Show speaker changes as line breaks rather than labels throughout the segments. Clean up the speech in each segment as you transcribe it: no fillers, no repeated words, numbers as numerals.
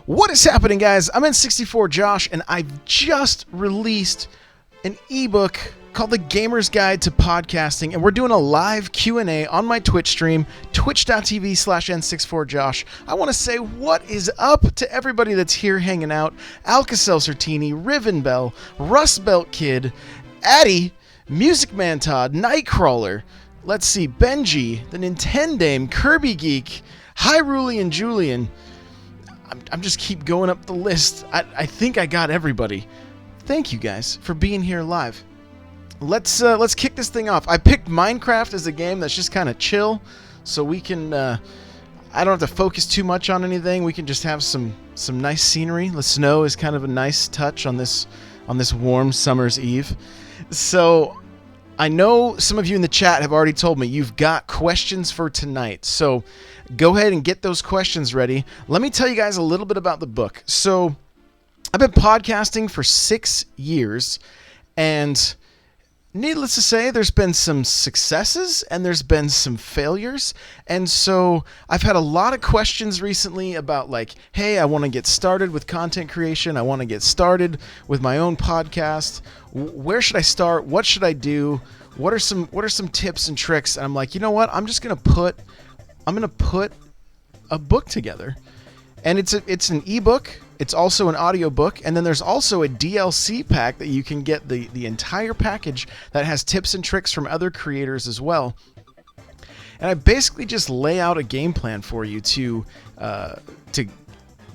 What is happening, guys? I'm N64Josh, and I've just released an ebook called The Gamer's Guide to Podcasting, and we're doing a live Q&A on my Twitch stream, twitch.tv/N64Josh. I want to say what is up to everybody that's here hanging out. Alka-Seltzer-Tini, Rivenbell, Rust Belt Kid, Addy, Music Man Todd, Nightcrawler, let's see, Benji, the Nintendame, Kirby Geek, Hyrule and Julian. I'm just keep going up the list. I think I got everybody. Thank you guys for being here live. Let's kick this thing off. I picked Minecraft as a game that's just kind of chill, so we can I don't have to focus too much on anything. We can just have some nice scenery. The snow is kind of a nice touch on this warm summer's eve. So I know some of you in the chat have already told me you've got questions for tonight. So go ahead and get those questions ready. Let me tell you guys a little bit about the book. So I've been podcasting for 6 years, and needless to say, there's been some successes and there's been some failures. And so I've had a lot of questions recently about like, hey, I want to get started with content creation. I want to get started with my own podcast. Where should I start? What should I do? What are some tips and tricks? And I'm like, you know what? I'm going to put a book together. And it's an ebook. It's also an audiobook, and then there's also a DLC pack that you can get the entire package that has tips and tricks from other creators as well. And I basically just lay out a game plan for you to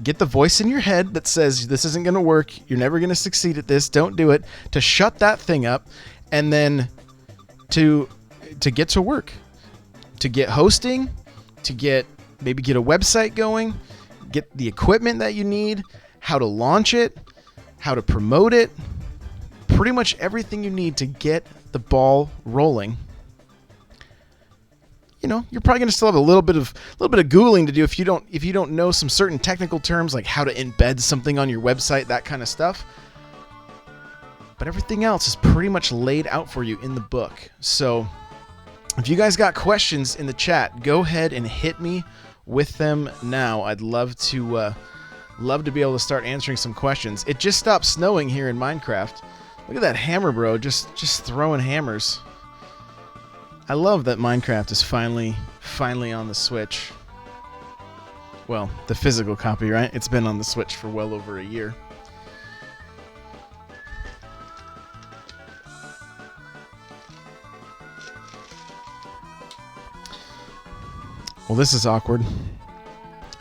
get the voice in your head that says this isn't going to work, you're never going to succeed at this, don't do it, to shut that thing up, and then to get to work, to get hosting, to maybe get a website going, get the equipment that you need, how to launch it, how to promote it, pretty much everything you need to get the ball rolling. You know, you're probably going to still have a little bit of Googling to do if you don't know some certain technical terms like how to embed something on your website, that kind of stuff. But everything else is pretty much laid out for you in the book. So if you guys got questions in the chat, go ahead and hit me with them now. I'd love to be able to start answering some questions. It just stopped snowing here in Minecraft. Look at that hammer, bro, just throwing hammers. I love that Minecraft is finally on the Switch. Well, the physical copy, right? It's been on the Switch for well over a year. Well, this is awkward.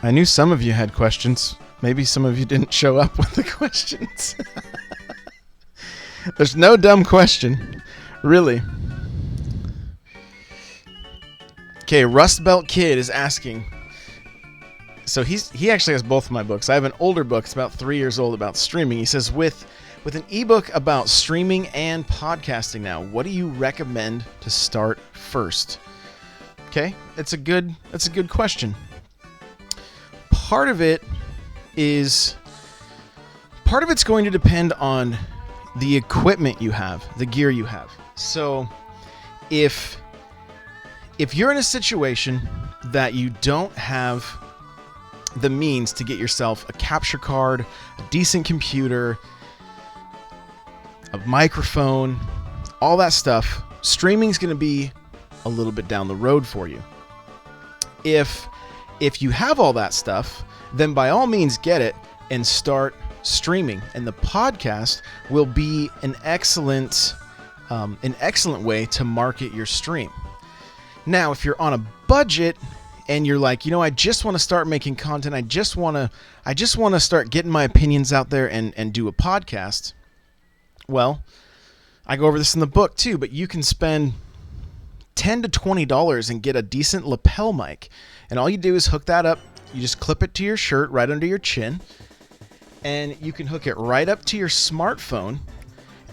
I knew some of you had questions. Maybe some of you didn't show up with the questions. There's no dumb question, really. Okay, Rust Belt Kid is asking. So he actually has both of my books. I have an older book. It's about 3 years old about streaming. He says, with an ebook about streaming and podcasting now, what do you recommend to start first? Okay, that's a good question. Part of it's going to depend on the equipment you have, the gear you have. So if you're in a situation that you don't have the means to get yourself a capture card, a decent computer, a microphone, all that stuff, streaming's going to be a little bit down the road for you. If you have all that stuff, then by all means get it and start streaming, and the podcast will be an excellent way to market your stream. Now, if you're on a budget and you're like, you know, I just want to start making content, I just want to start getting my opinions out there and do a podcast. Well, I go over this in the book too, but you can spend $10 to $20 and get a decent lapel mic. And all you do is hook that up. You just clip it to your shirt right under your chin. And you can hook it right up to your smartphone.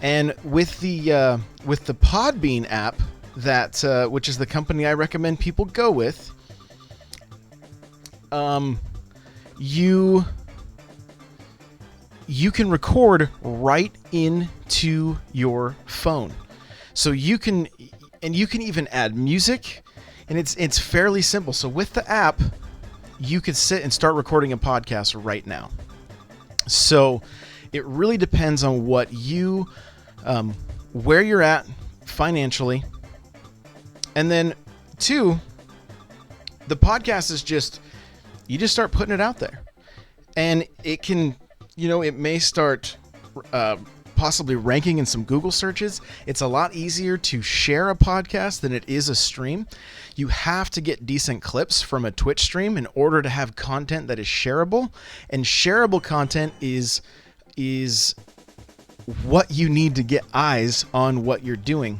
And with the Podbean app, which is the company I recommend people go with, you can record right into your phone. So you can even add music, and it's fairly simple. So with the app, you could sit and start recording a podcast right now. So it really depends on what you, where you're at financially. And then 2, the podcast is just, you just start putting it out there. And it can, it may start possibly ranking in some Google searches. It's a lot easier to share a podcast than it is a stream. You have to get decent clips from a Twitch stream in order to have content that is shareable. And shareable content is what you need to get eyes on what you're doing.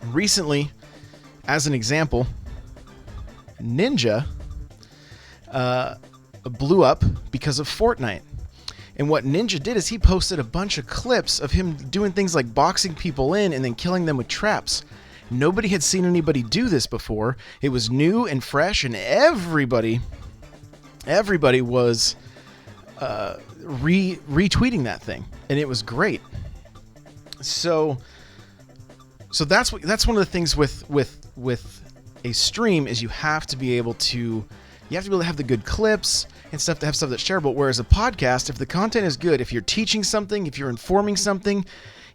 Recently, as an example, Ninja blew up because of Fortnite. And what Ninja did is he posted a bunch of clips of him doing things like boxing people in and then killing them with traps. Nobody had seen anybody do this before. It was new and fresh, and everybody was retweeting that thing, and it was great. So that's one of the things with a stream is you have to be able to have the good clips and stuff to have stuff that's shareable. Whereas a podcast, if the content is good, if you're teaching something, if you're informing something,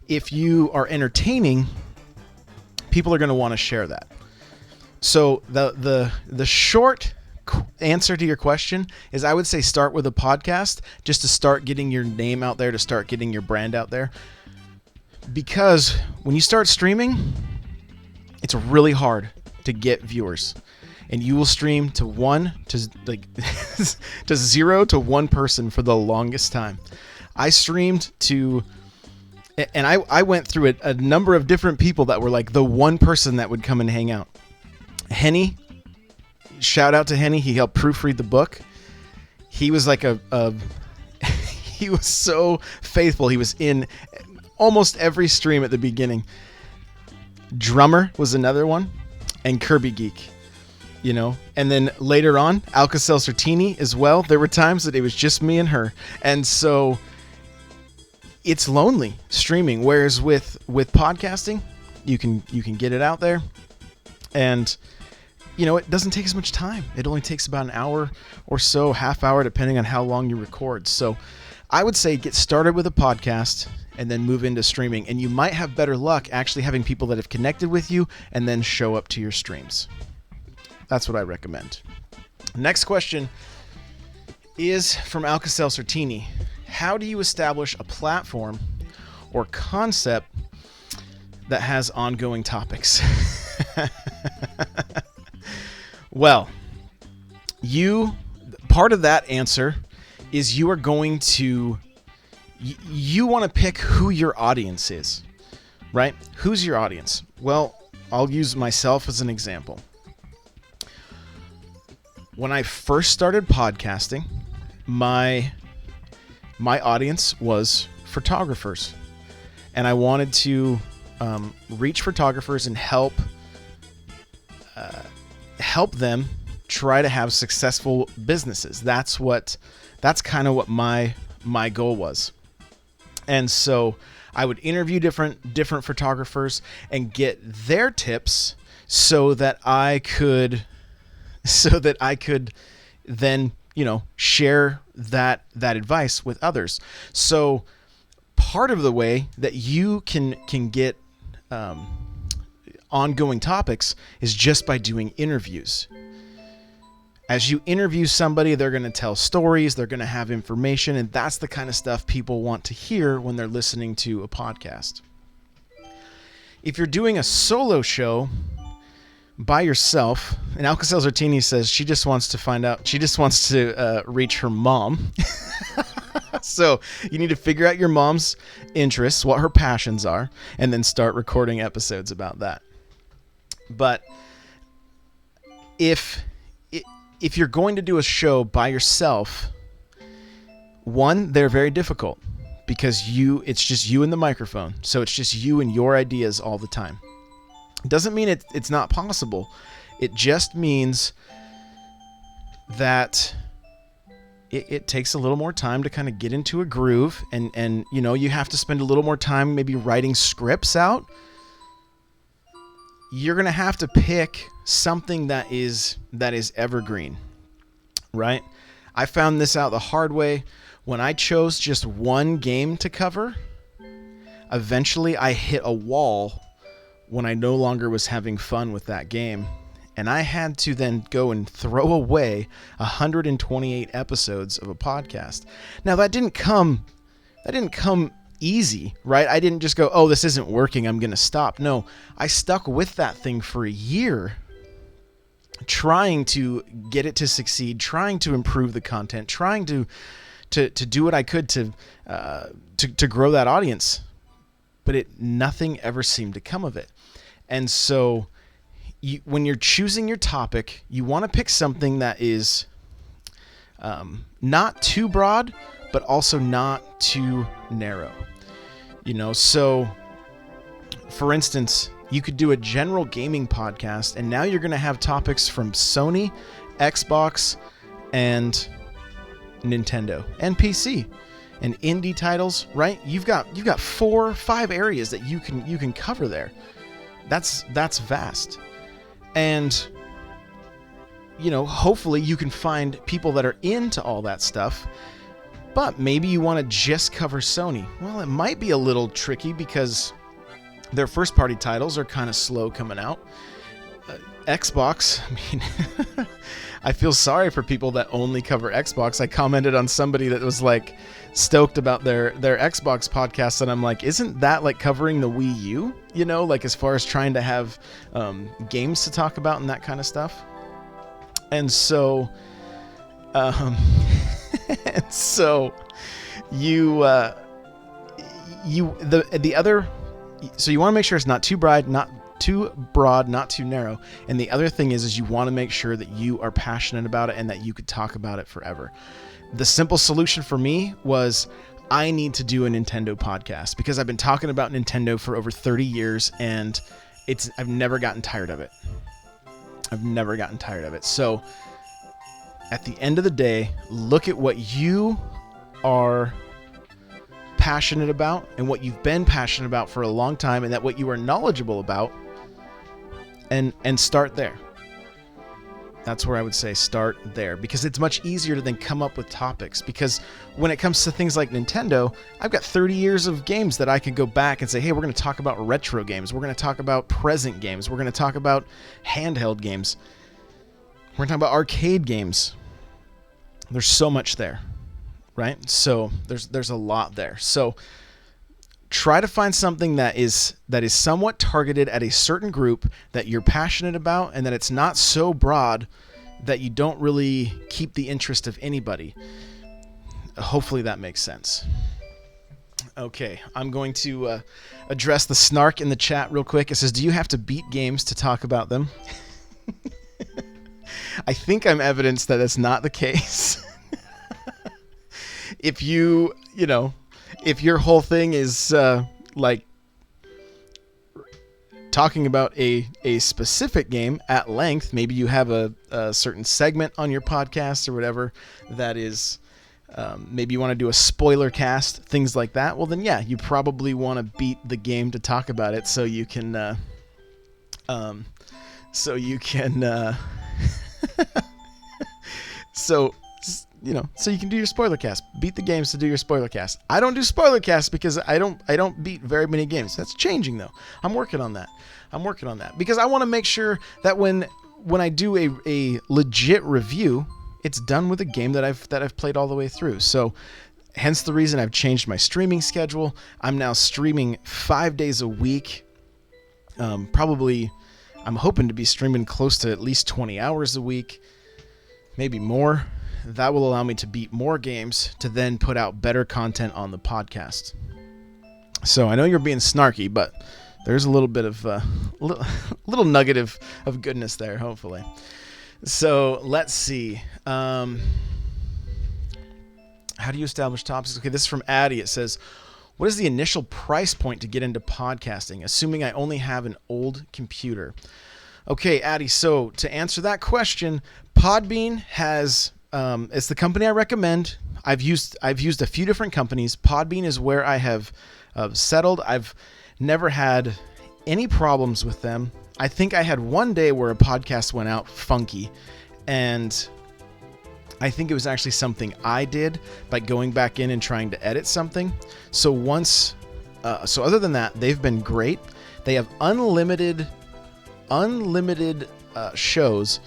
if you are entertaining, people are going to want to share that. So the short answer to your question is I would say start with a podcast just to start getting your name out there, to start getting your brand out there. Because when you start streaming, it's really hard to get viewers. And you will stream to 0 to 1 person for the longest time. I streamed to, and I went through a number of different people that were like the one person that would come and hang out. Henny, shout out to Henny. He helped proofread the book. He was like he was so faithful. He was in almost every stream at the beginning. Drummer was another one, and Kirby Geek. And then later on, Alka-Seltzer-Tini as well. There were times that it was just me and her. And so it's lonely streaming. Whereas with podcasting, you can get it out there. And, it doesn't take as much time. It only takes about an hour or so, half hour, depending on how long you record. So I would say get started with a podcast and then move into streaming. And you might have better luck actually having people that have connected with you and then show up to your streams. That's what I recommend. Next question is from Alka-Seltzer-Tini. How do you establish a platform or concept that has ongoing topics? Well, part of that answer is you are going to, you want to pick who your audience is, right? Who's your audience? Well, I'll use myself as an example. When I first started podcasting, my audience was photographers, and I wanted to reach photographers and help them try to have successful businesses. That's kind of what my goal was. And so I would interview different photographers and get their tips so that I could then, share that advice with others. So part of the way that you can get ongoing topics is just by doing interviews. As you interview somebody, they're going to tell stories, they're going to have information, and that's the kind of stuff people want to hear when they're listening to a podcast. If you're doing a solo show by yourself, and Alka-Seltzer-Tini says she just wants to reach her mom. So you need to figure out your mom's interests, what her passions are, and then start recording episodes about that. But if you're going to do a show by yourself, one, they're very difficult because it's just you and the microphone. So it's just you and your ideas all the time. Doesn't mean it's not possible. It just means that it takes a little more time to kind of get into a groove, and you have to spend a little more time maybe writing scripts out. You're going to have to pick something that is evergreen. right? I found this out the hard way. When I chose just one game to cover, eventually I hit a wall when I no longer was having fun with that game. And I had to then go and throw away 128 episodes of a podcast. Now that didn't come easy, right? I didn't just go, oh, this isn't working, I'm going to stop. No, I stuck with that thing for a year, trying to get it to succeed, trying to improve the content, trying to do what I could to grow that audience. But nothing ever seemed to come of it. And so when you're choosing your topic, you want to pick something that is not too broad, but also not too narrow. So for instance, you could do a general gaming podcast, and now you're going to have topics from Sony, Xbox, and Nintendo, and PC, and indie titles, right? You've got 4 or 5 areas that you can cover there. That's vast. And hopefully you can find people that are into all that stuff. But maybe you want to just cover Sony. Well, it might be a little tricky because their first-party titles are kind of slow coming out. Xbox, I feel sorry for people that only cover Xbox. I commented on somebody that was like stoked about their Xbox podcast, and I'm like, isn't that like covering the Wii U? Like as far as trying to have games to talk about and that kind of stuff. And so, you want to make sure it's not too broad, not too narrow. And the other thing is you want to make sure that you are passionate about it and that you could talk about it forever. The simple solution for me was I need to do a Nintendo podcast because I've been talking about Nintendo for over 30 years and I've never gotten tired of it. So at the end of the day, look at what you are passionate about and what you've been passionate about for a long time, and that what you are knowledgeable about, and start there. That's where I would say start there, because it's much easier to then come up with topics. Because when it comes to things like Nintendo, I've got 30 years of games that I could go back and say, hey, we're going to talk about retro games. We're going to talk about present games. We're going to talk about handheld games. We're going to talk about arcade games. There's so much there, right? So there's a lot there. So try to find something that is somewhat targeted at a certain group that you're passionate about, and that it's not so broad that you don't really keep the interest of anybody. Hopefully that makes sense. Okay, I'm going to address the snark in the chat real quick. It says, do you have to beat games to talk about them? I think I'm evidence that that's not the case. If if your whole thing is like talking about a specific game at length, maybe you have a certain segment on your podcast or whatever that is, maybe you want to do a spoiler cast, things like that. Well, then yeah, you probably want to beat the game to talk about it so you can so you can do your spoiler cast. Beat the games to do your spoiler cast. I don't do spoiler casts because I don't beat very many games. That's changing though. I'm working on that because I want to make sure that when I do a legit review, it's done with a game that I've played all the way through. So hence the reason I've changed my streaming schedule. I'm now streaming 5 days a week. Probably I'm hoping to be streaming close to at least 20 hours a week, maybe more. That will allow me to beat more games to then put out better content on the podcast. So I know you're being snarky, but there's a little bit of little nugget of goodness there, hopefully. So let's see. How do you establish topics? Okay, this is from Addie. It says, what is the initial price point to get into podcasting, assuming I only have an old computer? Okay, Addie, so to answer that question, Podbean has... it's the company I recommend. I've used a few different companies. Podbean is where I have settled. I've never had any problems with them. I think I had one day where a podcast went out funky, and I think it was actually something I did by going back in and trying to edit something. So other than that, they've been great. They have unlimited shows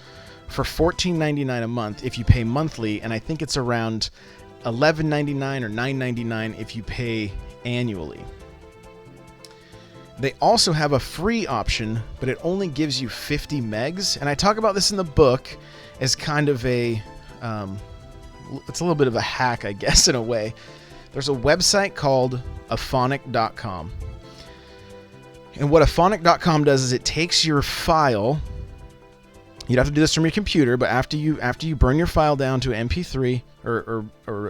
for $14.99 a month if you pay monthly, and I think it's around $11.99 or $9.99 if you pay annually. They also have a free option, but it only gives you 50 megs, and I talk about this in the book as kind of a it's a little bit of a hack, I guess, in a way. There's a website called aphonic.com. And what aphonic.com does is it takes your file. You'd have to do this from your computer, but after you burn your file down to MP3 or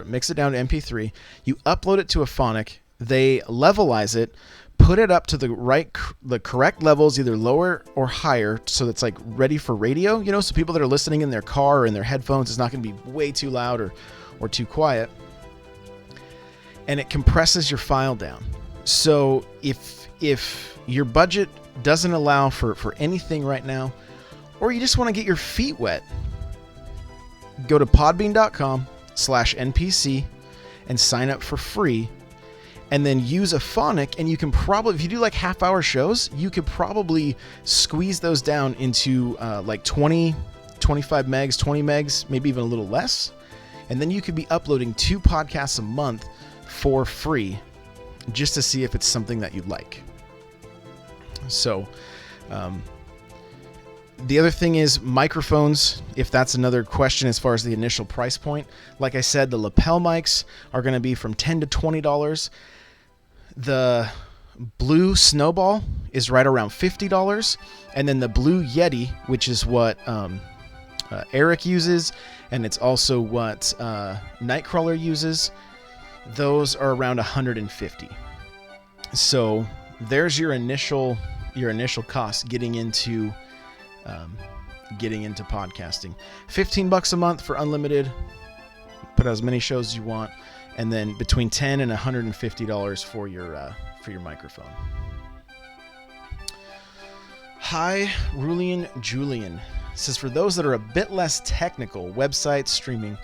mix it down to MP3, you upload it to Aphonic. They levelize it, put it up to the correct levels, either lower or higher, so it's like ready for radio, so people that are listening in their car or in their headphones, it's not going to be way too loud or too quiet. And it compresses your file down. So if your budget doesn't allow for anything right now, or you just want to get your feet wet, go to podbean.com/NPC and sign up for free. And then use Aphonic, and you can probably, if you do like half-hour shows, you could probably squeeze those down into like 20, 25 megs, 20 megs, maybe even a little less. And then you could be uploading 2 podcasts a month for free, just to see if it's something that you like. So, the other thing is microphones, if that's another question as far as the initial price point. Like I said, the lapel mics are going to be from $10 to $20. The Blue Snowball is right around $50. And then the Blue Yeti, which is what Eric uses, and it's also what Nightcrawler uses, those are around $150. So there's your initial cost getting into podcasting. $15 a month for unlimited, put out as many shows as you want, and then between $10 and $150 for your microphone. Hi, Rulian Julian says, for those that are a bit less technical, website streaming,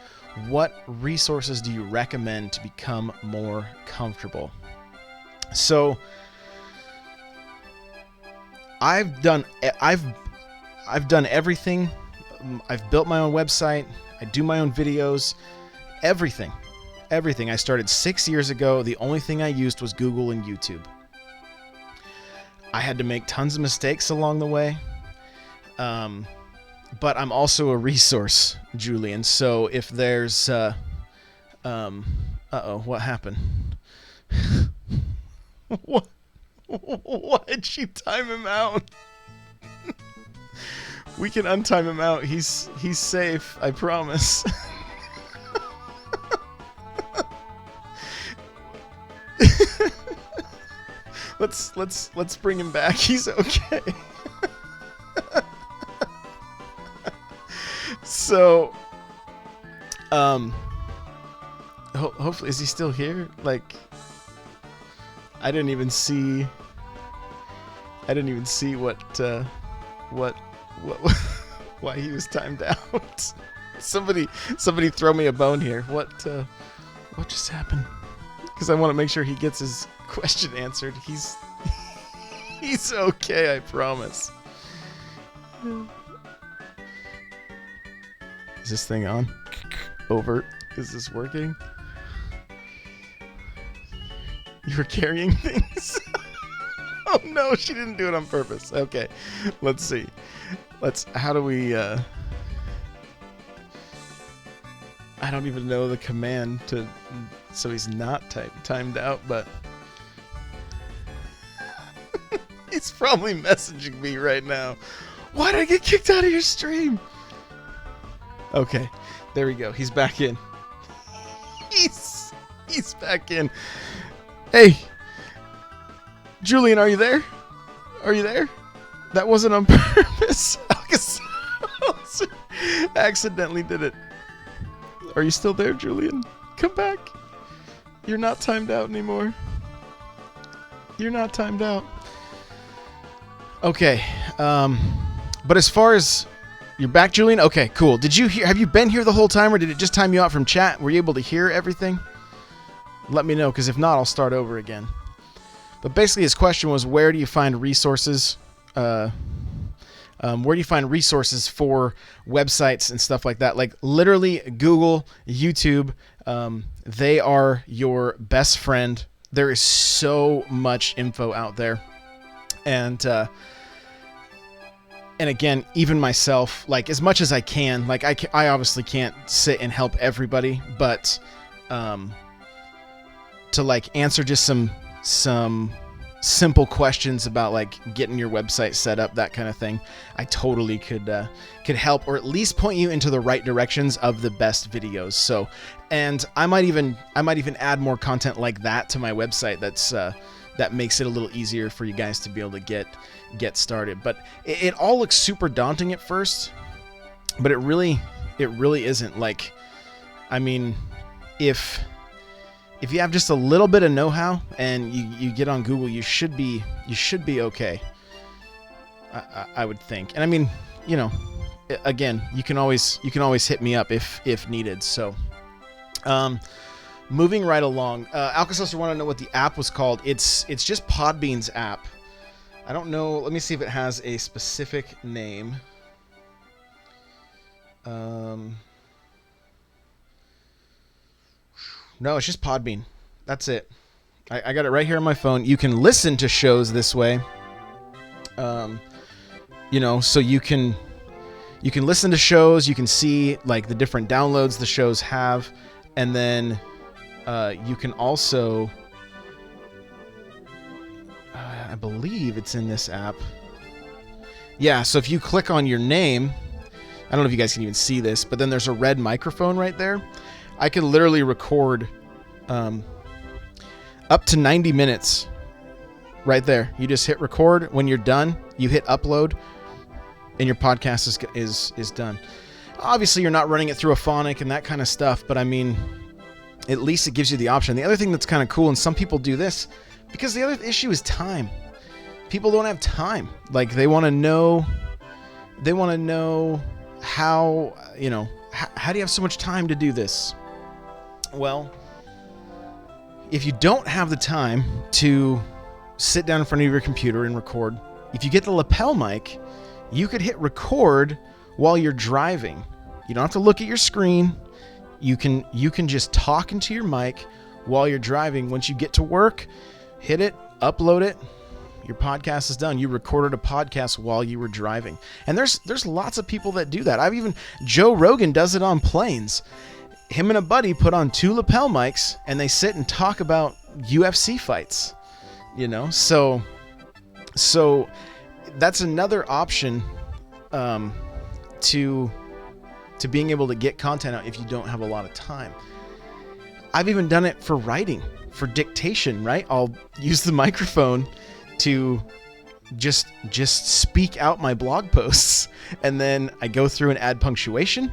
what resources do you recommend to become more comfortable? So I've done everything. I've built my own website. I do my own videos. Everything. I started 6 years ago. The only thing I used was Google and YouTube. I had to make tons of mistakes along the way. But I'm also a resource, Julian. So if there's... what happened? What? Why'd you time him out? We can untime him out. He's safe, I promise. Let's bring him back. He's okay. So, hopefully, is he still here? Like, I didn't even see what why he was timed out. Somebody throw me a bone here. What just happened? Because I want to make sure he gets his question answered. He's okay, I promise. Is this thing on? Over. Is this working? You were carrying things? Oh no, she didn't do it on purpose. Okay, let's see. How do we, I don't even know the command so he's not timed out, but he's probably messaging me right now. Why did I get kicked out of your stream? Okay, there we go. He's back in. He's back in. Hey, Julian, are you there? Are you there? That wasn't on purpose. Accidentally did it. Are you still there, Julian? Come back. You're not timed out anymore. You're not timed out. Okay. But as far as You're back, Julian? Okay, cool. Did you hear? Have you been here the whole time, or did it just time you out from chat? Were you able to hear everything? Let me know, because if not, I'll start over again. But basically, his question was, where do you find resources? Where do you find resources for websites and stuff like that? Like literally, Google, YouTube, they are your best friend. There is so much info out there, and again, even myself, like as much as I can, like I obviously can't sit and help everybody, but to like answer just some simple questions about like getting your website set up, that kind of thing, I totally could help, or at least point you into the right directions of the best videos. So, and I might even add more content like that to my website. That makes it a little easier for you guys to be able to get started. But it all looks super daunting at first, but it really isn't. Like, I mean, if you have just a little bit of know-how and you get on Google, you should be okay. I would think. And I mean, you know, again, you can always hit me up if needed. So, moving right along, Alka-Seltzer wanted to know what the app was called. It's just Podbean's app. I don't know. Let me see if it has a specific name. No, it's just Podbean. That's it. I got it right here on my phone. You can listen to shows this way. You know, so you can listen to shows. You can see like the different downloads the shows have, and then you can also, I believe it's in this app. Yeah. So if you click on your name, I don't know if you guys can even see this, but then there's a red microphone right there. I can literally record up to 90 minutes right there. You just hit record. When you're done, you hit upload, and your podcast is done. Obviously, you're not running it through a phonic and that kind of stuff, but I mean, at least it gives you the option. The other thing that's kind of cool, and some people do this, because the other issue is time. People don't have time. Like, they want to know how, you know, how do you have so much time to do this? Well, if you don't have the time to sit down in front of your computer and record, if you get the lapel mic, you could hit record while you're driving. You don't have to look at your screen. You can just talk into your mic while you're driving. Once you get to work, hit it, upload it. Your podcast is done. You recorded a podcast while you were driving. And there's lots of people that do that. Joe Rogan does it on planes. Him and a buddy put on 2 lapel mics and they sit and talk about UFC fights, you know? So that's another option to being able to get content out if you don't have a lot of time. I've even done it for writing, for dictation, right? I'll use the microphone to just speak out my blog posts, and then I go through and add punctuation,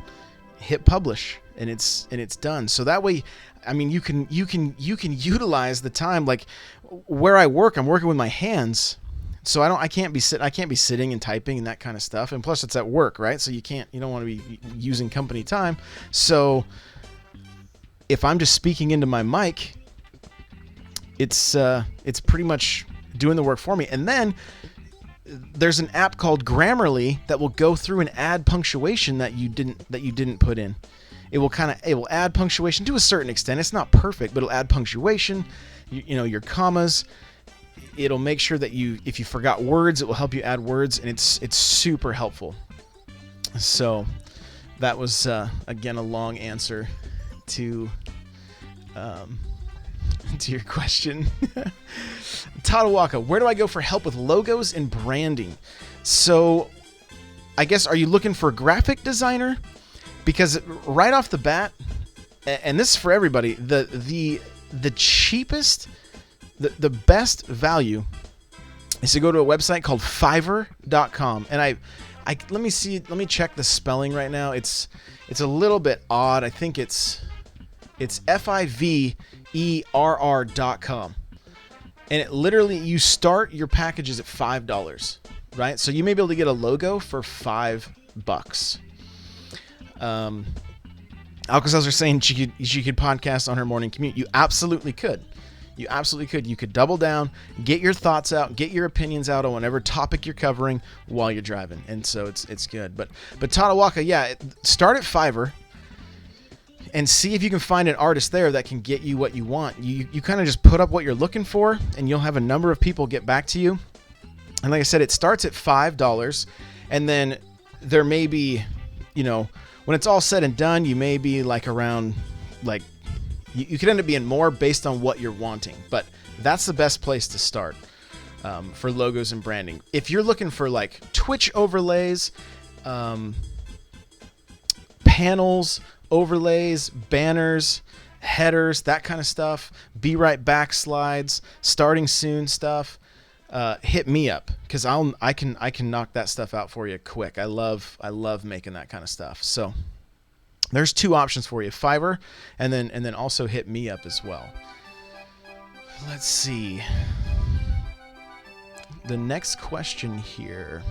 hit publish, and it's done. So that way, I mean, you can utilize the time. Like where I work, I'm working with my hands, so I can't be sitting and typing and that kind of stuff. And plus, it's at work, right? So you don't want to be using company time. So if I'm just speaking into my mic, it's pretty much doing the work for me. And then there's an app called Grammarly that will go through and add punctuation that you didn't put in. It will add punctuation to a certain extent. It's not perfect, but it'll add punctuation, you know, your commas. It'll make sure that if you forgot words, it will help you add words, and it's super helpful. So that was again a long answer to your question. Tadawaka, where do I go for help with logos and branding? So I guess, are you looking for a graphic designer? Because right off the bat, and this is for everybody, the cheapest, the best value is to go to a website called Fiverr.com. And let me check the spelling right now. It's a little bit odd. I think it's Fiverr.com. And it literally, you start your packages at $5, right? So you may be able to get a logo for $5. Alka-Seltzer saying she could podcast on her morning commute. You absolutely could. You absolutely could. You could double down, get your thoughts out, get your opinions out on whatever topic you're covering while you're driving, and so it's good. But Tatawaka, yeah, start at Fiverr and see if you can find an artist there that can get you what you want. You kind of just put up what you're looking for, and you'll have a number of people get back to you. And like I said, it starts at $5, and then there may be, when it's all said and done, you may be like around like. You could end up being more based on what you're wanting, but that's the best place to start for logos and branding. If you're looking for like Twitch overlays, panels, overlays, banners, headers, that kind of stuff, Be Right Back slides, starting soon stuff, hit me up because I can knock that stuff out for you quick. I love making that kind of stuff. So. There's two options for you, Fiverr, and then also hit me up as well. Let's see. The next question here.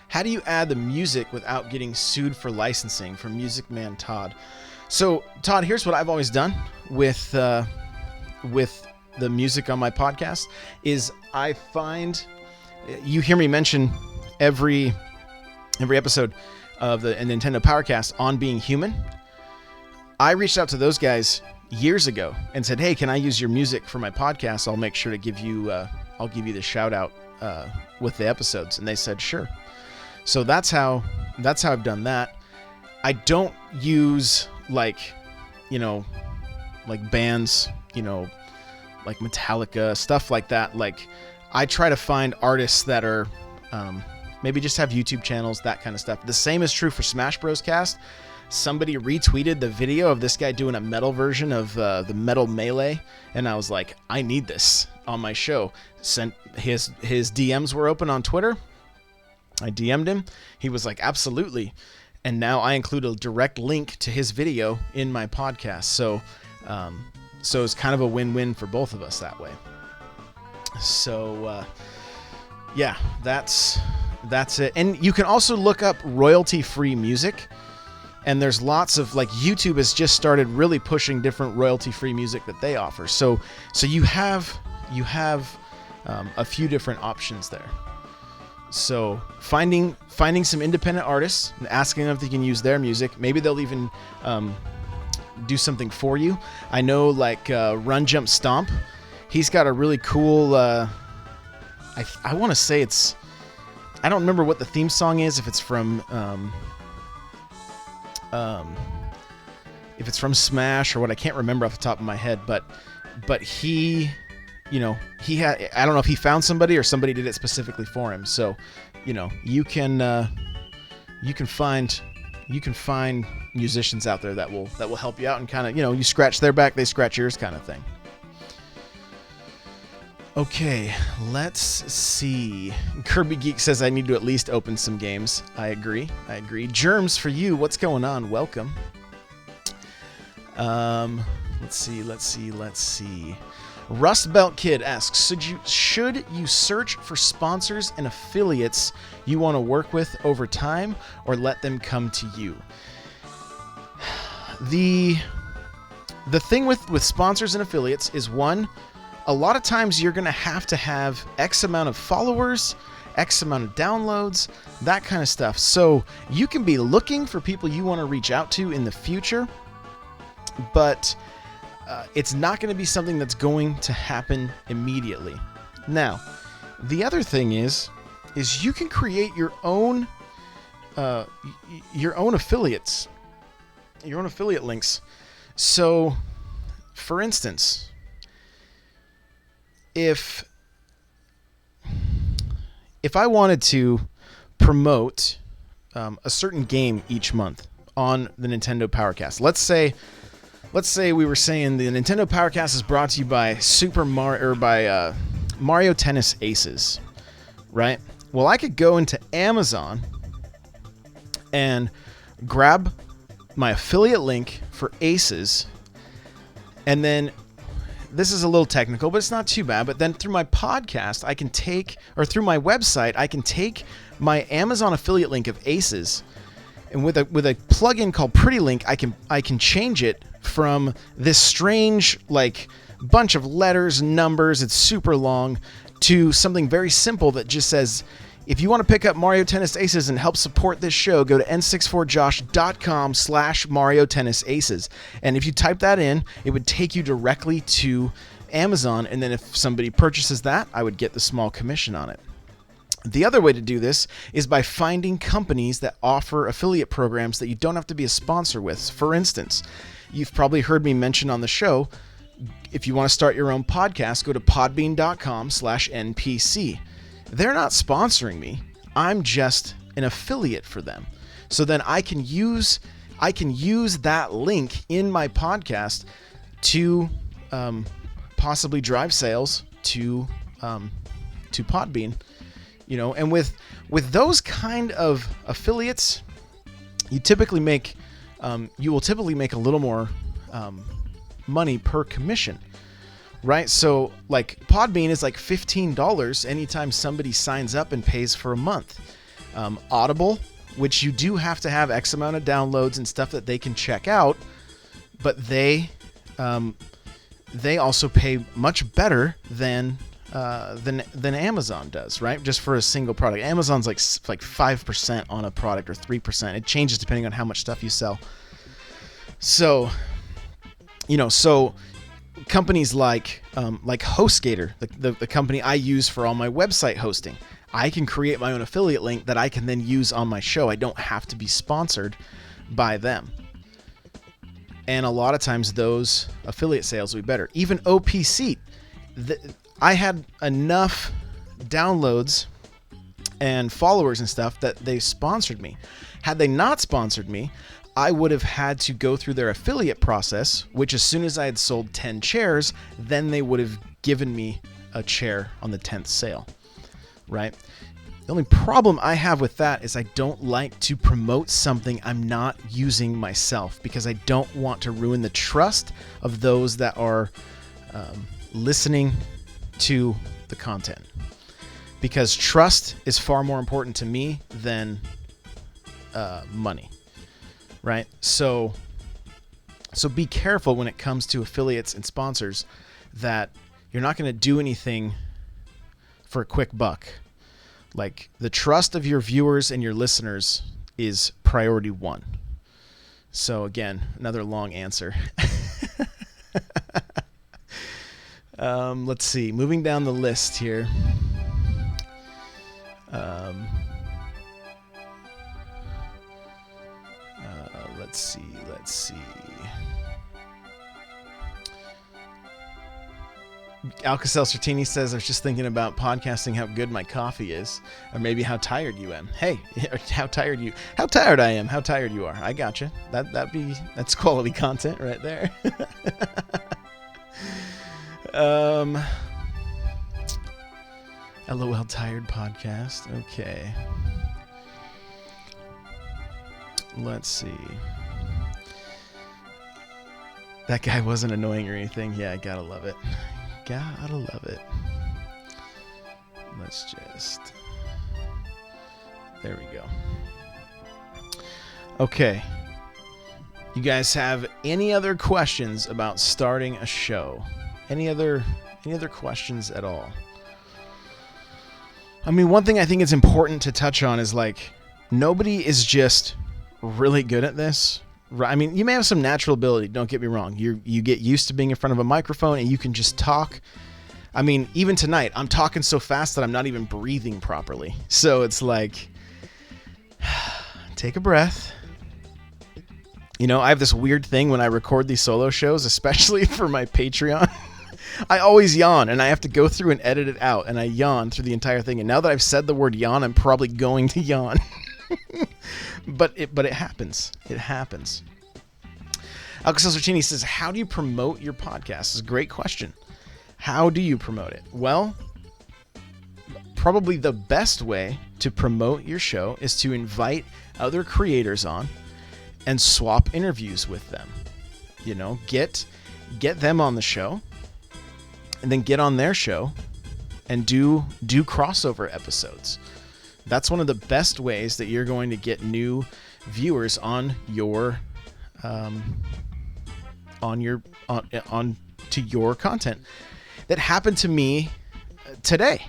How do you add the music without getting sued for licensing? From Music Man Todd. So Todd, here's what I've always done with the music on my podcast is I find, you hear me mention every episode of the Nintendo Powercast on Being Human. I reached out to those guys years ago and said, "Hey, can I use your music for my podcast? I'll make sure to give you, I'll give you the shout out with the episodes." And they said, "Sure." So that's how I've done that. I don't use like bands, like Metallica, stuff like that. Like I try to find artists that are, maybe just have YouTube channels, that kind of stuff. The same is true for Smash Bros. Cast. Somebody retweeted the video of this guy doing a metal version of the Metal Melee, and I was like, I need this on my show. Sent his DMs were open on Twitter. I DM'd him. He was like, absolutely. And now I include a direct link to his video in my podcast. So it's kind of a win-win for both of us that way. So yeah, that's it. And you can also look up royalty-free music, and there's lots of, like, YouTube has just started really pushing different royalty-free music that they offer. So you have a few different options there. So finding some independent artists and asking them if they can use their music. Maybe they'll even do something for you. I know, like Run Jump Stomp, he's got a really cool. I want to say it's. I don't remember what the theme song is, if it's from Smash or what. I can't remember off the top of my head, but he, he had, I don't know if he found somebody or somebody did it specifically for him. So, you can find musicians out there that will help you out and kind of, you scratch their back, they scratch yours kind of thing. Okay, let's see. Kirby Geek says I need to at least open some games. I agree. Germs for you. What's going on? Welcome. Let's see. Rust Belt Kid asks, should you search for sponsors and affiliates you want to work with over time, or let them come to you? The thing with sponsors and affiliates is, one, a lot of times you're going to have X amount of followers, X amount of downloads, that kind of stuff. So you can be looking for people you want to reach out to in the future, but it's not going to be something that's going to happen immediately. Now, the other thing is you can create your own affiliates, your own affiliate links. So, for instance, if I wanted to promote a certain game each month on the Nintendo Powercast, let's say we were saying the Nintendo Powercast is brought to you by Mario Tennis Aces, right? Well, I could go into Amazon and grab my affiliate link for Aces, and then this is a little technical, but it's not too bad. But then through my podcast, through my website, I can take my Amazon affiliate link of Aces, and with a plugin called Pretty Link, I can change it from this strange like bunch of letters, numbers, it's super long, to something very simple that just says, if you want to pick up Mario Tennis Aces and help support this show, go to n64josh.com/Mario Tennis Aces. And if you type that in, it would take you directly to Amazon. And then if somebody purchases that, I would get the small commission on it. The other way to do this is by finding companies that offer affiliate programs that you don't have to be a sponsor with. For instance, you've probably heard me mention on the show, if you want to start your own podcast, go to podbean.com/NPC. They're not sponsoring me. I'm just an affiliate for them. So then I can use that link in my podcast to possibly drive sales to Podbean, and with those kind of affiliates, you will typically make a little more money per commission. Right? So like Podbean is like $15 anytime somebody signs up and pays for a month. Audible, which you do have to have X amount of downloads and stuff that they can check out, but they also pay much better than Amazon does, right? Just for a single product. Amazon's like 5% on a product or 3%. It changes depending on how much stuff you sell. So, companies like HostGator, the company I use for all my website hosting, I can create my own affiliate link that I can then use on my show. I don't have to be sponsored by them. And a lot of times those affiliate sales will be better. Even OPC, I had enough downloads and followers and stuff that they sponsored me. Had they not sponsored me, I would have had to go through their affiliate process, which as soon as I had sold 10 chairs, then they would have given me a chair on the 10th sale, right? The only problem I have with that is I don't like to promote something I'm not using myself, because I don't want to ruin the trust of those that are listening to the content, because trust is far more important to me than money. Right? So be careful when it comes to affiliates and sponsors that you're not going to do anything for a quick buck. Like, the trust of your viewers and your listeners is priority one. So again, another long answer. Let's see. Moving down the list here. Let's see. Alka-Seltzer-Tini says, I was just thinking about podcasting, how good my coffee is, or maybe how tired you am. Hey, how tired I am, how tired you are. I gotcha. That's quality content right there. LOL tired podcast. Okay. Let's see. That guy wasn't annoying or anything. Yeah, I gotta love it. Gotta love it. Let's just... There we go. Okay. You guys have any other questions about starting a show? Any other questions at all? I mean, one thing I think it's important to touch on is, like, nobody is just really good at this. I mean, you may have some natural ability, don't get me wrong. You get used to being in front of a microphone and you can just talk. I mean, even tonight, I'm talking so fast that I'm not even breathing properly. So it's like, take a breath. I have this weird thing when I record these solo shows, especially for my Patreon. I always yawn, and I have to go through and edit it out, and I yawn through the entire thing. And now that I've said the word yawn, I'm probably going to yawn. But it happens. It happens. Alka-Seltzer-Tini says, how do you promote your podcast? It's a great question. How do you promote it? Well, probably the best way to promote your show is to invite other creators on and swap interviews with them. Get them on the show and then get on their show and do crossover episodes. That's one of the best ways that you're going to get new viewers on your to your content. That happened to me today.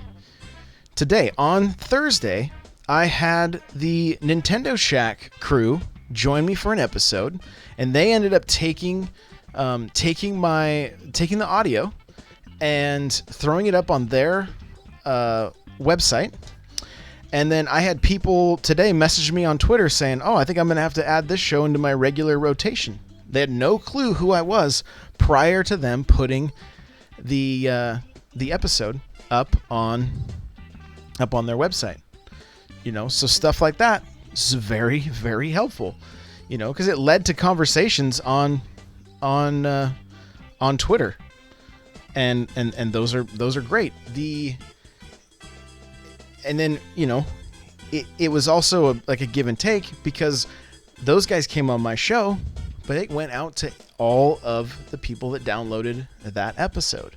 Today, on Thursday, I had the Nintendo Shack crew join me for an episode, and they ended up taking the audio and throwing it up on their website. And then I had people today message me on Twitter saying, "Oh, I think I'm going to have to add this show into my regular rotation." They had no clue who I was prior to them putting the episode up on their website. So stuff like that is very, very helpful. Because it led to conversations on Twitter, and those are great. And then it was also like a give and take, because those guys came on my show, but it went out to all of the people that downloaded that episode,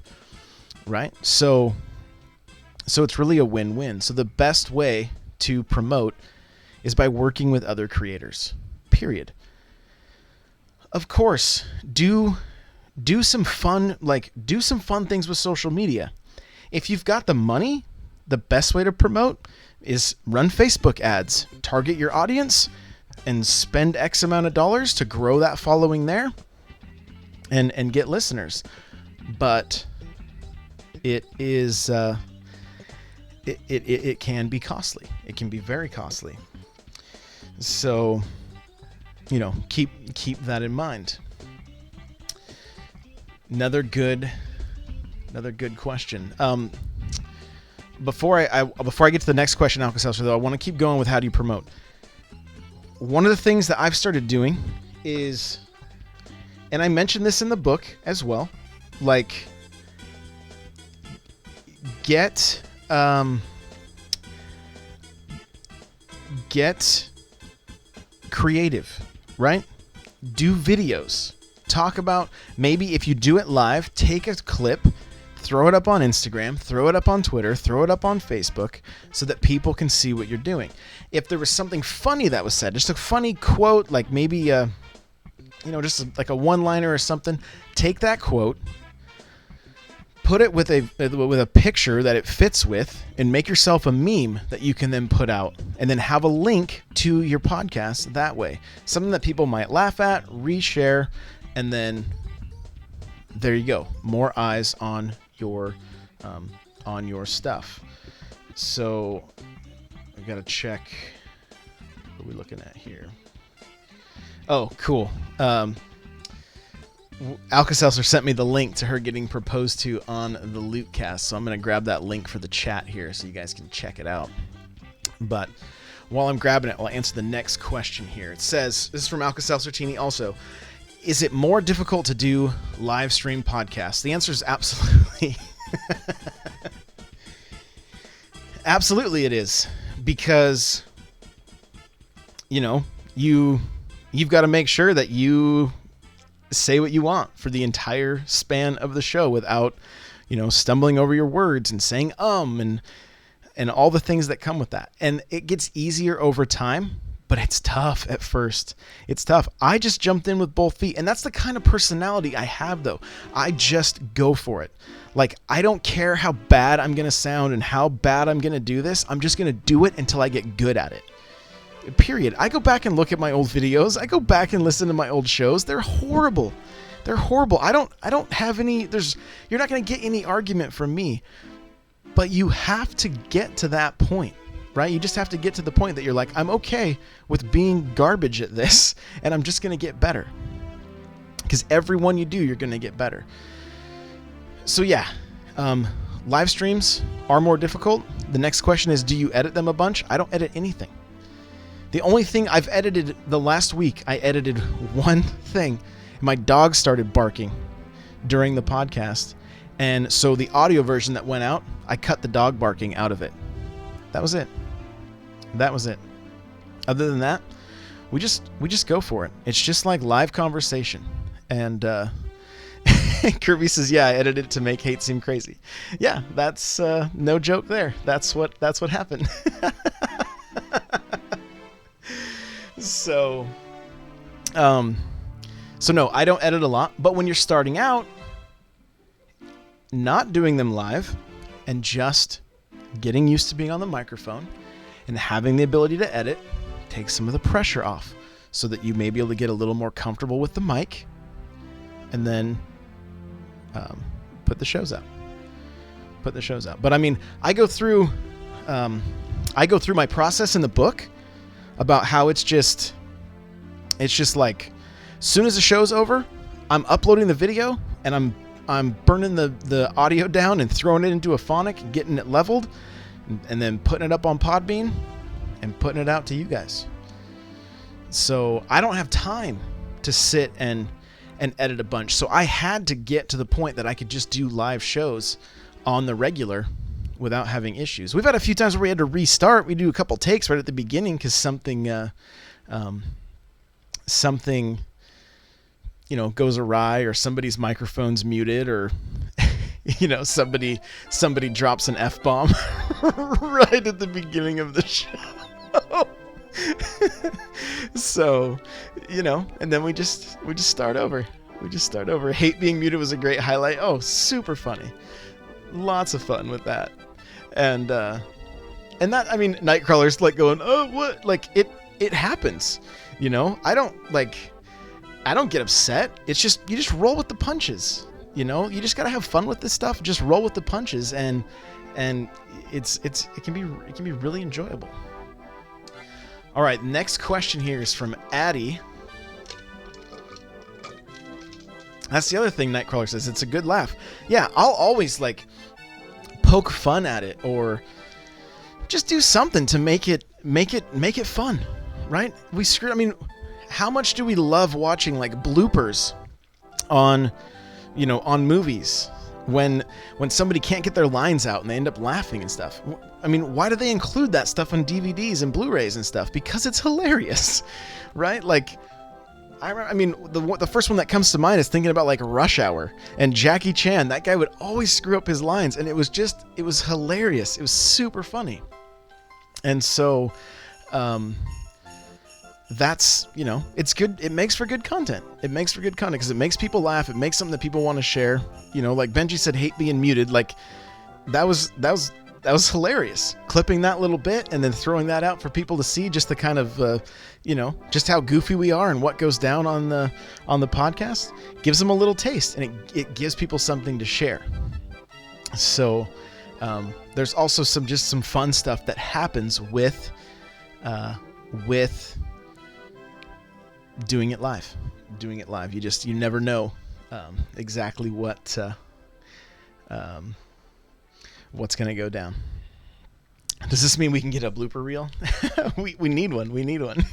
right? So it's really a win-win. So the best way to promote is by working with other creators, period. Of course, do some fun things with social media. If you've got the money, the best way to promote is run Facebook ads, target your audience, and spend X amount of dollars to grow that following there and get listeners. But it is it can be costly. It can be very costly. So, keep that in mind. Another good question. Before I get to the next question, Alka-Seltzer, though, I want to keep going with how do you promote. One of the things that I've started doing is, and I mentioned this in the book as well, like get creative, right? Do videos. Talk about, maybe if you do it live, take a clip, throw it up on Instagram, throw it up on Twitter, throw it up on Facebook, so that people can see what you're doing. If there was something funny that was said, just a funny quote, like maybe like a one-liner or something, take that quote, put it with a picture that it fits with, and make yourself a meme that you can then put out, and then have a link to your podcast that way. Something that people might laugh at, reshare, and then there you go. More eyes on your stuff. So I gotta check. What are we looking at here? Oh, cool. Alka-Seltzer sent me the link to her getting proposed to on the Lootcast, so I'm going to grab that link for the chat here so you guys can check it out. But while I'm grabbing it, I'll answer the next question here. It says, this is from Alka-Seltzer Teeny also, is it more difficult to do live stream podcasts? The answer is absolutely. Absolutely it is. Because, you've got to make sure that you say what you want for the entire span of the show without, stumbling over your words and saying and all the things that come with that. And it gets easier over time, but it's tough at first. It's tough. I just jumped in with both feet, and that's the kind of personality I have, though. I just go for it. Like, I don't care how bad I'm going to sound and how bad I'm going to do this. I'm just going to do it until I get good at it. Period. I go back and look at my old videos. I go back and listen to my old shows. They're horrible. They're horrible. I don't have any, you're not going to get any argument from me, but you have to get to that point, right? You just have to get to the point that you're like, I'm okay with being garbage at this, and I'm just going to get better. Because every one you do, you're going to get better. So yeah, live streams are more difficult. The next question is, do you edit them a bunch? I don't edit anything. The only thing I've edited the last week, I edited one thing. My dog started barking during the podcast. And so the audio version that went out, I cut the dog barking out of it. That was it. Other than that, we just go for it. It's just like live conversation. And Kirby says, "Yeah, I edited it to make hate seem crazy." Yeah, that's no joke there. That's what happened. So, so no, I don't edit a lot. But when you're starting out, not doing them live, and just getting used to being on the microphone and having the ability to edit takes some of the pressure off, so that you may be able to get a little more comfortable with the mic, and then put the shows out. But I mean, I go through my process in the book about how it's just like, soon as the show's over, I'm uploading the video and I'm burning the audio down and throwing it into a phonic and getting it leveled, and then putting it up on Podbean and putting it out to you guys. So I don't have time to sit and edit a bunch. So I had to get to the point that I could just do live shows on the regular without having issues. We've had a few times where we had to restart. We do a couple takes right at the beginning because something goes awry, or somebody's microphone's muted, or somebody drops an F-bomb right at the beginning of the show. So, and then we just start over. Hate being muted was a great highlight. Oh, super funny. Lots of fun with that. And that, I mean, Nightcrawler's like going, "Oh, what?" Like it happens. I don't get upset. It's just, you just roll with the punches. You just got to have fun with this stuff. Just roll with the punches, and it can be really enjoyable. All right, next question here is from Addie. That's the other thing Nightcrawler says. It's a good laugh. Yeah, I'll always poke fun at it, or just do something to make it fun, right? I mean, how much do we love watching bloopers on movies when somebody can't get their lines out and they end up laughing and stuff? I mean, why do they include that stuff on DVDs and Blu-rays and stuff? Because it's hilarious, right? I mean, the first one that comes to mind is thinking about Rush Hour and Jackie Chan. That guy would always screw up his lines, and it was hilarious. It was super funny. And so, that's, it's good. It makes for good content. Because it makes people laugh. It makes something that people want to share. Like Benji said, hate being muted. That was hilarious. Clipping that little bit and then throwing that out for people to see, just the kind of, just how goofy we are and what goes down on the podcast, gives them a little taste, and it gives people something to share. So, there's also some fun stuff that happens with doing it live. You never know exactly what's going to go down. Does this mean we can get a blooper reel? we need one.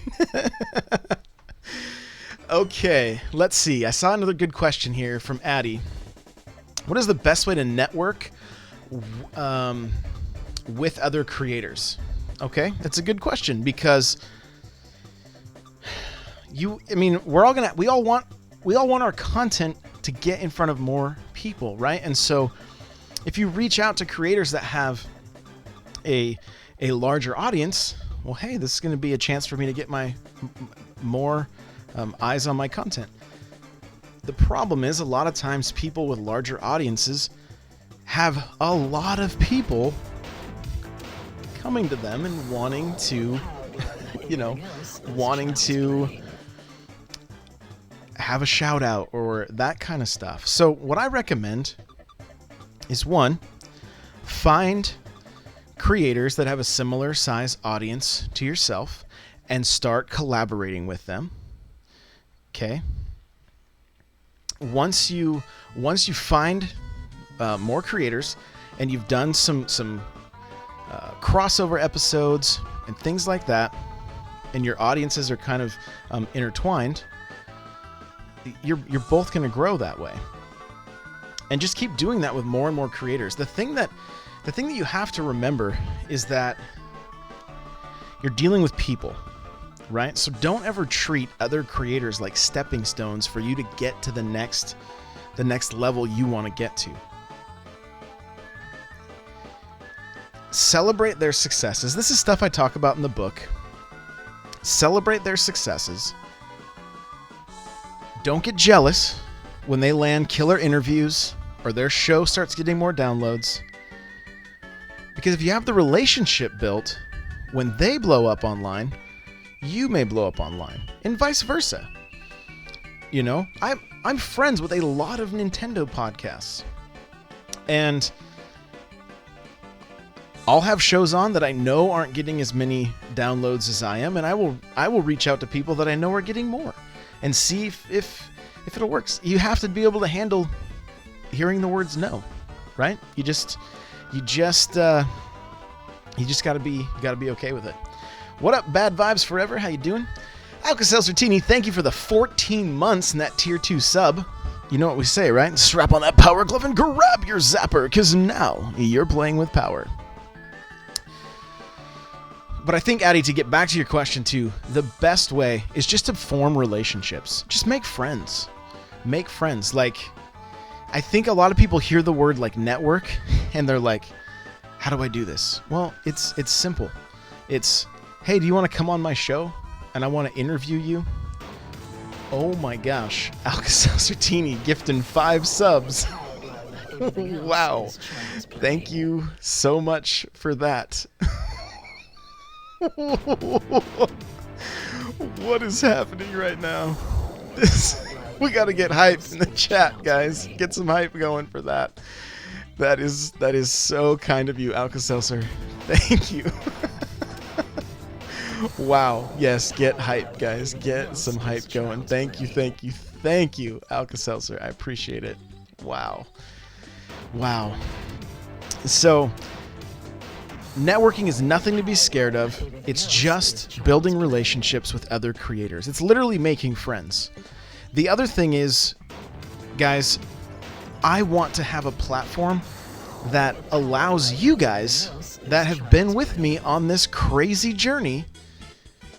Okay, let's see. I saw another good question here from Addie. What is the best way to network with other creators? Okay, that's a good question, because we all want our content to get in front of more people, right? And so if you reach out to creators that have a larger audience, well, hey, this is going to be a chance for me to get my more eyes on my content. The problem is, a lot of times people with larger audiences have a lot of people coming to them and wanting to have a shout out or that kind of stuff. So what I recommend is, one, find creators that have a similar size audience to yourself and start collaborating with them. Okay. Once you find more creators and you've done some crossover episodes and things like that, and your audiences are kind of intertwined, you're both going to grow that way. And just keep doing that with more and more creators. The thing that you have to remember is that you're dealing with people, right? So don't ever treat other creators like stepping stones for you to get to the next the next level you want to get to. Celebrate their successes. This is stuff I talk about in the book. Celebrate their successes. Don't get jealous when they land killer interviews or their show starts getting more downloads. Because if you have the relationship built, when they blow up online, you may blow up online, and vice versa. You know, I'm friends with a lot of Nintendo podcasts, and I'll have shows on that I know aren't getting as many downloads as I am, and I will reach out to people that I know are getting more, and see if it'll work. You have to be able to handle hearing the words no, right? You just gotta be okay with it. What up, Bad Vibes Forever? How you doing? Alka-Seltzer-Tini, thank you for the 14 months in that tier 2 sub. You know what we say, right? Strap on that power glove and grab your zapper, because now you're playing with power. But I think, Addy, to get back to your question too, the best way is just to form relationships. Just make friends. Make friends. Like, I think a lot of people hear the word like network and they're like, how do I do this? Well, it's simple. It's, hey, do you want to come on my show and I want to interview you? Oh my gosh, Alka-Seltzer-Tini gifting 5 subs. Wow. Thank you so much for that. What is happening right now? We got to get hype in the chat, guys. Get some hype going for that. That is so kind of you, Alka-Seltzer. Thank you. Wow. Yes, get hype, guys. Get some hype going. Thank you, Alka-Seltzer. I appreciate it. Wow. So, networking is nothing to be scared of. It's just building relationships with other creators. It's literally making friends. The other thing is, guys, I want to have a platform that allows you guys that have been with me on this crazy journey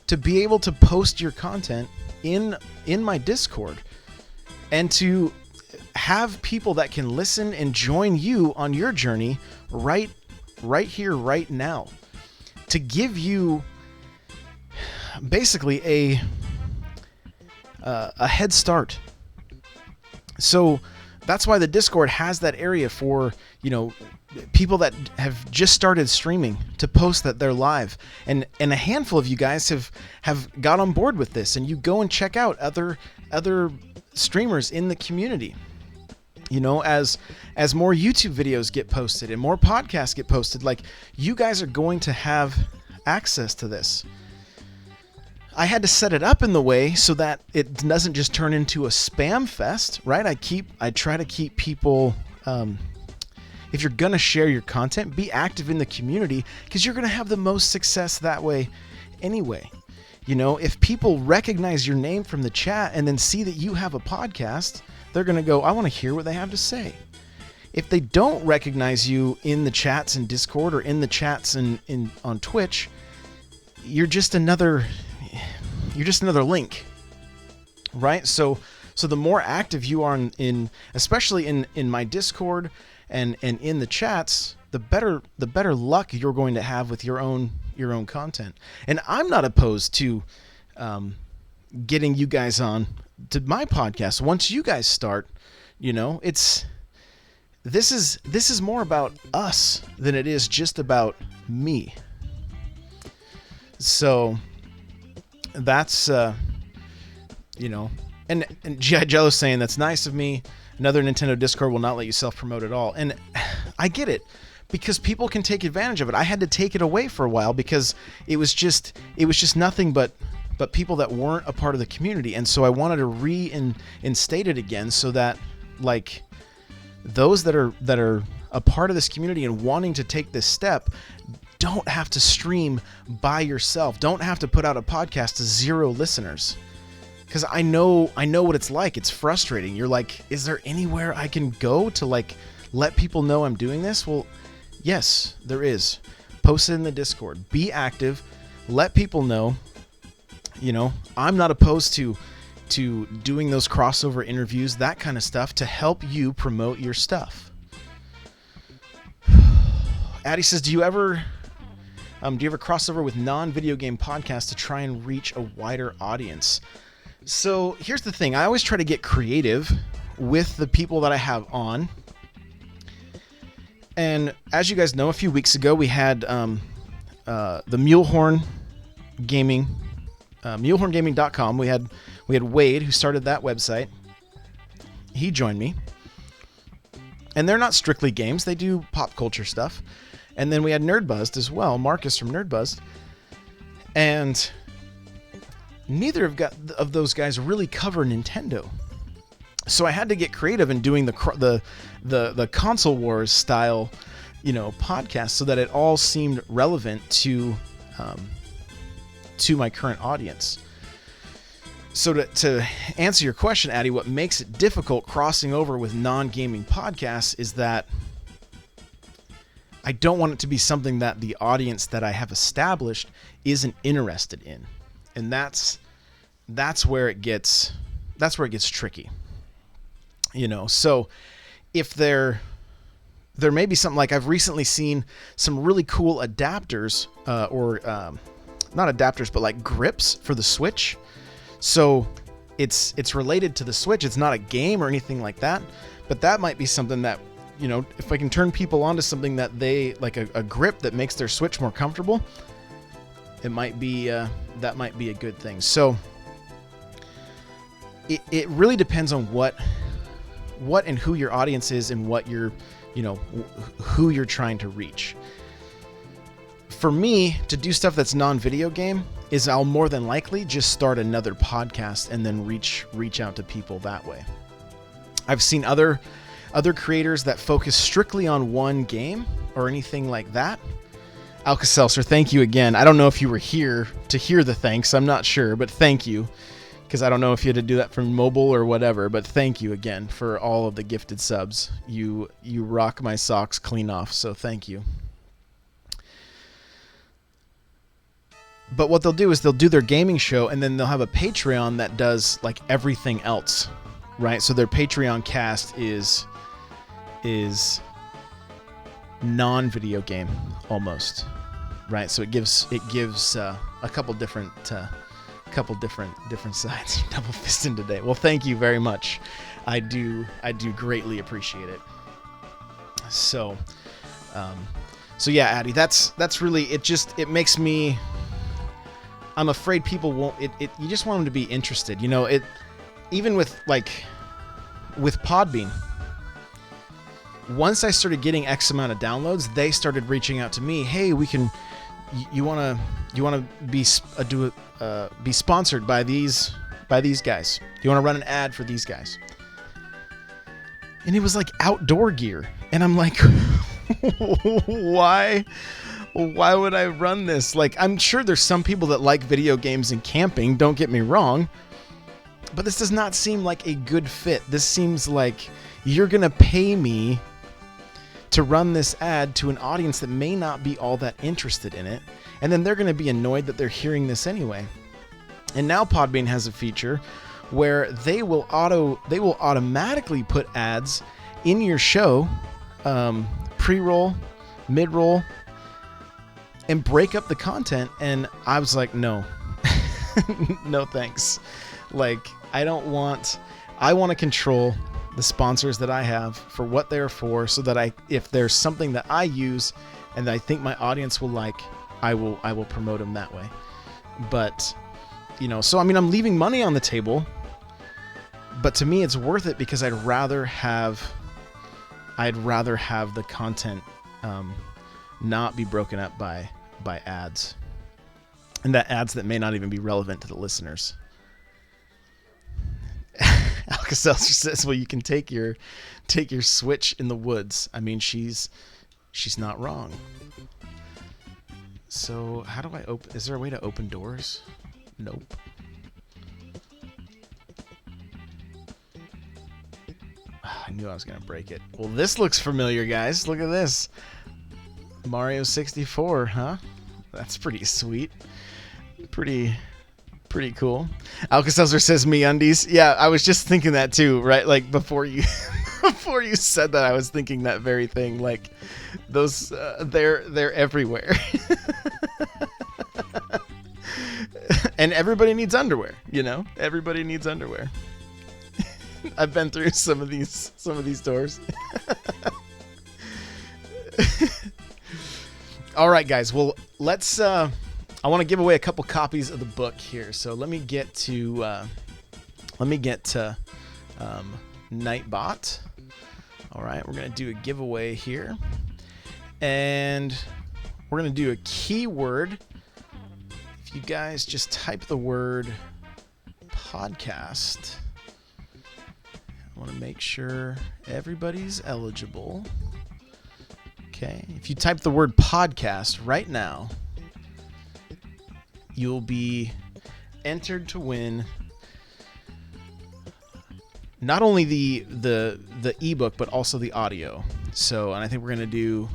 to be able to post your content in my Discord and to have people that can listen and join you on your journey right here, right now, to give you basically a head start. So that's why the Discord has that area for, people that have just started streaming to post that they're live. And a handful of you guys have got on board with this, and you go and check out other streamers in the community. As more YouTube videos get posted and more podcasts get posted, like, you guys are going to have access to this. I had to set it up in the way so that it doesn't just turn into a spam fest, right? I try to keep people, if you're going to share your content, be active in the community, because you're going to have the most success that way anyway. If people recognize your name from the chat and then see that you have a podcast, they're going to go, I want to hear what they have to say. If they don't recognize you in the chats in Discord or in the chats on Twitch, you're just another link, right? So the more active you are in especially in my Discord and in the chats, the better luck you're going to have with your own content. And I'm not opposed to getting you guys on to my podcast once you guys start. This is more about us than it is just about me. So that's and G.I. Jello saying that's nice of me. Another Nintendo Discord will not let you self-promote at all. And I get it, because people can take advantage of it. I had to take it away for a while because it was just nothing but people that weren't a part of the community. And so I wanted to reinstate it again so that, like, those that are a part of this community and wanting to take this step don't have to stream by yourself. Don't have to put out a podcast to 0 listeners. Because I know what it's like. It's frustrating. You're like, is there anywhere I can go to, like, let people know I'm doing this? Well, yes, there is. Post it in the Discord. Be active. Let people know. I'm not opposed to to doing those crossover interviews, that kind of stuff, to help you promote your stuff. Addie says, do you ever crossover with non-video game podcasts to try and reach a wider audience? So here's the thing. I always try to get creative with the people that I have on. And as you guys know, a few weeks ago, we had the Mulehorn Gaming, mulehorngaming.com. We had Wade, who started that website. He joined me. And they're not strictly games. They do pop culture stuff. And then we had Nerdbuzzed as well, Marcus from Nerdbuzzed. And neither of those guys really cover Nintendo. So I had to get creative in doing the console wars style, podcast, so that it all seemed relevant to my current audience. So to answer your question, Addie, what makes it difficult crossing over with non-gaming podcasts is that I don't want it to be something that the audience that I have established isn't interested in. And that's where it gets tricky. So if there may be something like, I've recently seen some really cool adapters, or not adapters, but like grips for the Switch. So it's related to the Switch. It's not a game or anything like that, but that might be something that, if I can turn people onto something that they like, a grip that makes their Switch more comfortable, it might be that might be a good thing. So it really depends on what and who your audience is and what you're, who you're trying to reach. For me, to do stuff that's non-video game is I'll more than likely just start another podcast and then reach out to people that way. I've seen other creators that focus strictly on one game or anything like that. Alka-Seltzer, thank you again. I don't know if you were here to hear the thanks. I'm not sure, but thank you. Because I don't know if you had to do that from mobile or whatever, but thank you again for all of the gifted subs. You rock my socks clean off, so thank you. But what they'll do is they'll do their gaming show, and then they'll have a Patreon that does like everything else, right? So their Patreon cast is non-video game almost, right? So it gives a couple different sides. Double fisting today. Well, thank you very much. I do greatly appreciate it. So yeah, Addie, that's really it. It makes me. I'm afraid people won't. You just want them to be interested. Even with Podbean. Once I started getting X amount of downloads, they started reaching out to me. Hey, you want to be sponsored by these guys? Do you want to run an ad for these guys? And it was like outdoor gear, and I'm like, why would I run this? Like, I'm sure there's some people that like video games and camping, don't get me wrong, but this does not seem like a good fit. This seems like you're gonna pay me to run this ad to an audience that may not be all that interested in it, and then they're going to be annoyed that they're hearing this anyway. And now Podbean has a feature where they will automatically put ads in your show, pre-roll, mid-roll, and break up the content. And I was like, no, no thanks. Like, I want to control the sponsors that I have for what they're for, so that if there's something that I use and that I think my audience will like, I will promote them that way. But, so I mean, I'm leaving money on the table, but to me it's worth it because I'd rather have the content not be broken up by ads, and that ads that may not even be relevant to the listeners. Alka-Seltzer says, well, you can take your Switch in the woods. I mean, she's not wrong. So how do I open? Is there a way to open doors? Nope. I knew I was going to break it. Well, this looks familiar, guys. Look at this. Mario 64, huh? That's pretty sweet. Pretty Pretty cool. Alka-Seltzer says MeUndies. Yeah, I was just thinking that too, right? Like before you before you said that, I was thinking that very thing. Like those, they're everywhere. And everybody needs underwear, you know? Everybody needs underwear. I've been through some of these stores. All right, guys. Well, let's I want to give away a couple copies of the book here. So let me get to Nightbot. All right, we're going to do a giveaway here. And we're going to do a keyword. If you guys just type the word podcast, I want to make sure everybody's eligible. Okay, if you type the word podcast right now, you'll be entered to win not only the ebook but also the audio. So, and I think we're gonna do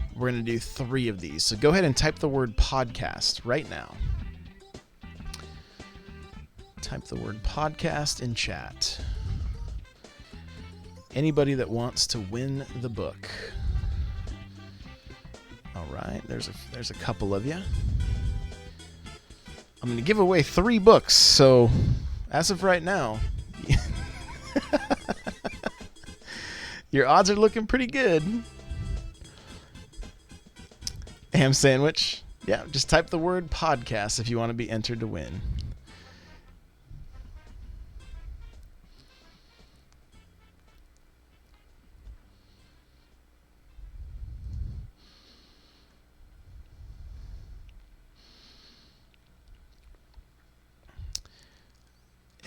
3 of these. So go ahead and type the word podcast right now. Type the word podcast in chat. Anybody that wants to win the book. All right, there's a couple of you. I'm going to give away 3 books, so as of right now, your odds are looking pretty good. Ham sandwich. Yeah, just type the word podcast if you want to be entered to win.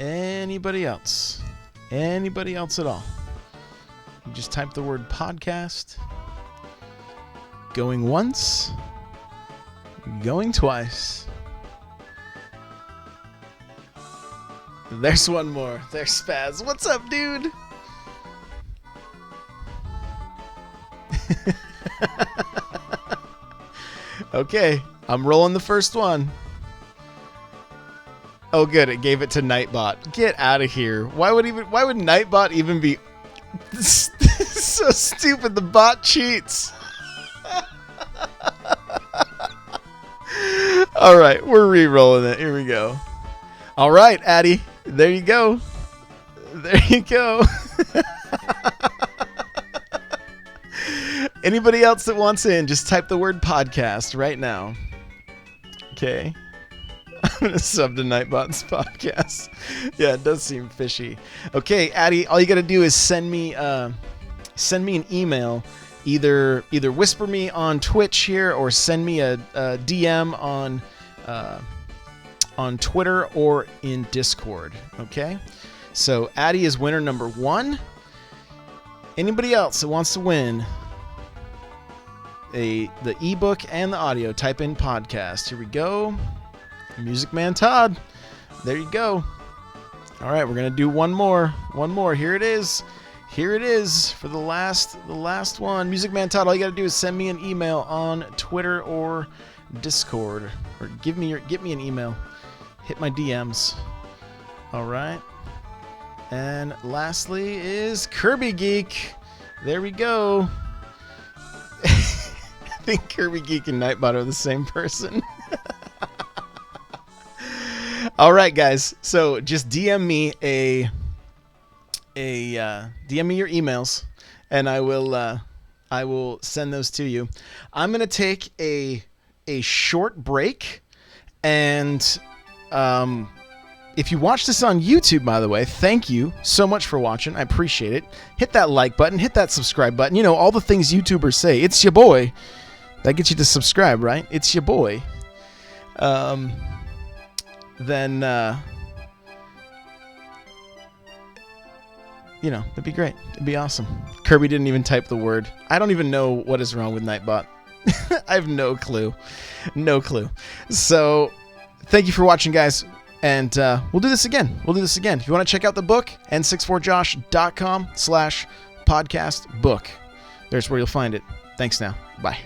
Anybody else? Anybody else at all? You just type the word podcast. Going once. Going twice. There's one more. There's Spaz. What's up, dude? Okay, I'm rolling the first one. Oh, good. It gave it to Nightbot. Get out of here. Why would Nightbot even be so stupid? The bot cheats. All right, we're re-rolling it. Here we go. All right, Addy. There you go. There you go. Anybody else that wants in, just type the word podcast right now. Okay. I'm going to sub to Nightbot's podcast. Yeah, it does seem fishy. Okay, Addy, all you got to do is send me an email. Either whisper me on Twitch here or send me a DM on Twitter or in Discord. Okay? So, Addy is winner number 1. Anybody else that wants to win the ebook and the audio, type in podcast. Here we go. Music Man Todd. There you go. All right, we're going to do one more. One more. Here it is. Here it is for the last one. Music Man Todd, all you got to do is send me an email on Twitter or Discord, or give me an email. Hit my DMs. All right. And lastly is Kirby Geek. There we go. I think Kirby Geek and Nightbot are the same person. All right, guys. So just DM me DM me your emails, and I will send those to you. I'm gonna take a short break, and if you watch this on YouTube, by the way, thank you so much for watching. I appreciate it. Hit that like button, hit that subscribe button. You know, all the things YouTubers say. It's your boy. That gets you to subscribe, right? It's your boy. Then you know, that'd be great. It'd be awesome. Kirby didn't even type the word. I don't even know what is wrong with Nightbot. I have no clue. No clue. So, thank you for watching, guys. And we'll do this again. If you want to check out the book, n64josh.com/podcast book. There's where you'll find it. Thanks now. Bye.